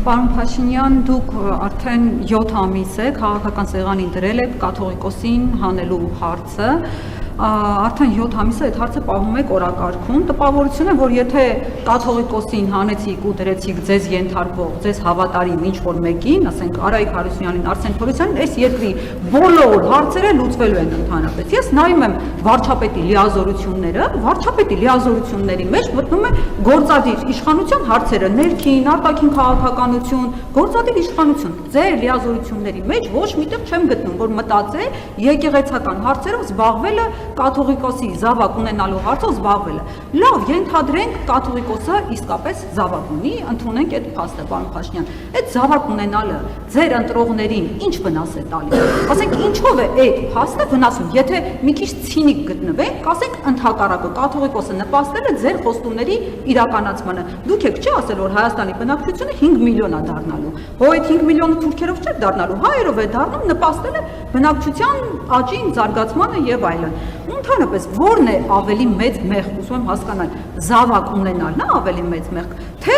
Պարոն Փաշինյան, դուք արդեն 7 ամիս է քաղաքական սեղանին դրել եք կաթողիկոսին հանելու հարցը, արդեն 7 ամիս է այդ հարցը պահում եք օրակարգում, տպավորություն է, որ եթե կաթողիկոսին հանեցիք ու դրեցիք ձեզ ենթարկվող, ձեզ հավատարիմ ինչ-որ մեկին, ասենք Արայիկ Հարությունյանին, Արսեն Թորոսյանին, այս երկրի բոլոր հարցերը լուծվելու են ընդհանրապես։ Ես նայում եմ վարչապետի լիազորությունները, վարչապետի լիազորությունների մեջ մտնում է գործադիր իշխանության հարցերը, ներքին, արտաքին քաղաքականություն, գործադիր իշխանություն։ Ձեր լիազորությունների մեջ ոչ միտեղ չեմ գտնում, որ մտածե եկեղեցական հարցերով զբաղվելը, կաթողիկոսի զավակ ունենալու հարցով զբաղվելը։ Լավ, ենթադրենք կաթողիկոսը իսկապես զավակ ունի, ընդունենք այդ փաստը, պարոն Փաշինյան։ Այդ զավակ ունենալը ձեր ընտրողներին ինչ վնաս է տալիս։ Ասենք ինչով է այդ փաստը վնասում։ Եթե մի քիչ ցինիկ գտնվենք, ասենք ընդհակառակը կաթողիկոսը նպաստել է ձեր խոստումների իրականացմանը։ Դուք եք չի ասել, որ Հայաստանի բնակչությունը 5 միլիոն է դառնալու։ Հո այդ 5 միլիոնը թուրքերով չէ դառնալու, հայերով է դառնում, նպաստել է բնակչության աճին, զարգացմանը եւ այլն։ Ընդհանրապես ո՞րն է ավելի մեծ մեղք, ուզում եմ հասկանալ, զավակ ունենալն է ավելի մեծ մեղք, թե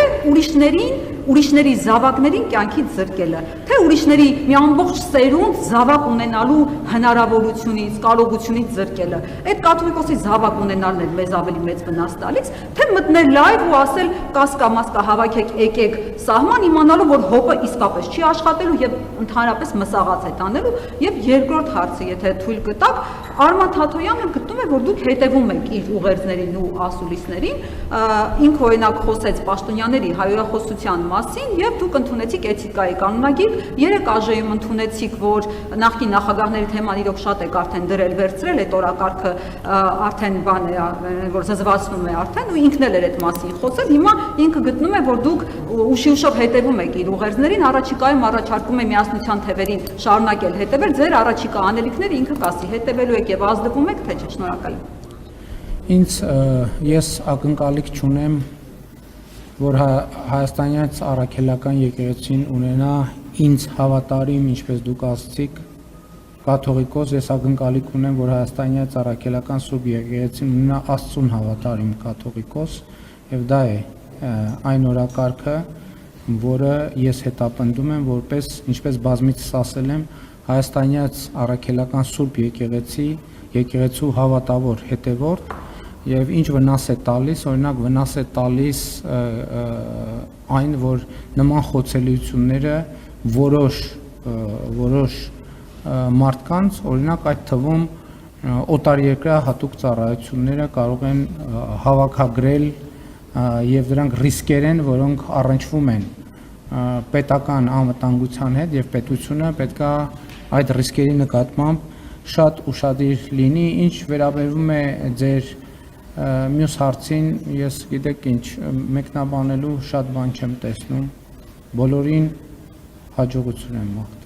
ուրիշների զավակներին կյանքից զրկելը, թե ուրիշների մի ամբողջ սերունդ զավակ ունենալու հնարավորությունից, կարողությունից զրկելը։ Այդ կաթողիկոսի զավակ ունենալն է մեզ ավելի մեծ վնաս տալիս, թե մտնել լայվ ու ասել կասկա-մասկա հավաքեք, եկեք սահման, իմանալու, որ հոպը իսկապես չի աշխատելու եւ ընդհանրապես մսաղաց է տանելու։ Եվ երկրորդ հարցը, եթե թույլ կտաք, Արման Թաթոյանը գտնում է, որ դուք հետևում եք իր ուղերձներին ու ասուլիսներին, ինքը օրինակ խոսեց պաշտոնյաների հայրախոսության մասին եւ դուք ընդունեցիք էթիկայի կանոնագիր, 3 ԱԺ-ում ընդունեցիք, որ նախկին նախագահների թեման իրոք շատ եք արդեն դրել վերցրել, այդ օրակարգը արդեն բան է, որ զզվացնում է արդեն ու ինքն էլ էր այդ մասին խոսել, հիմա ինքը գտնում է, որ դուք ուշիուշով հետևում եք իր ուղերձներին, առաջիկայում առաջարկում է միասնության թևերին շարունակել հետևել, ձեր առաջիկա անելիքները ինքը կասի, հետևելու եք եւ ազդվում եք, թե չէ, շնորհակալ եմ։ Ես ակնկալիք չունեմ, որ հայաստանյան առաքելական եկեղեցին ունենա ինձ հավատարիմ, ինչպես դուք ասացիք, կաթողիկոս, ես ակնկալիք ունեմ, որ հայաստանյան առաքելական Սուրբ եկեղեցին ունենա Աստծուն հավատարիմ կաթողիկոս, եւ դա է այն օրակարգը, որը ես հետապնդում եմ որպես, ինչպես բազմիցս ասել եմ, հայաստանյան առաքելական Սուրբ եկեղեցու հավատավոր հետևորդ եւ ինչ վնաս է տալիս, օրինակ վնաս է տալիս այն, որ նման խոցելիությունները որոշ մարդկանց, օրինակ այդ թվում օտարերկրյա հատուկ ծառայությունները կարող են հավաքագրել եւ դրանք ռիսկեր են, որոնք առնչվում են պետական անվտանգության հետ եւ պետությունը պետքա այդ ռիսկերի նկատմամբ շատ ուշադիր լինի, ինչ վերաբերում է ձեր մյուս հարցին, ես գիտեք ինչ, մեկնաբանելու շատ բան չեմ տեսնում, բոլորին հաջողություն եմ մաղթում։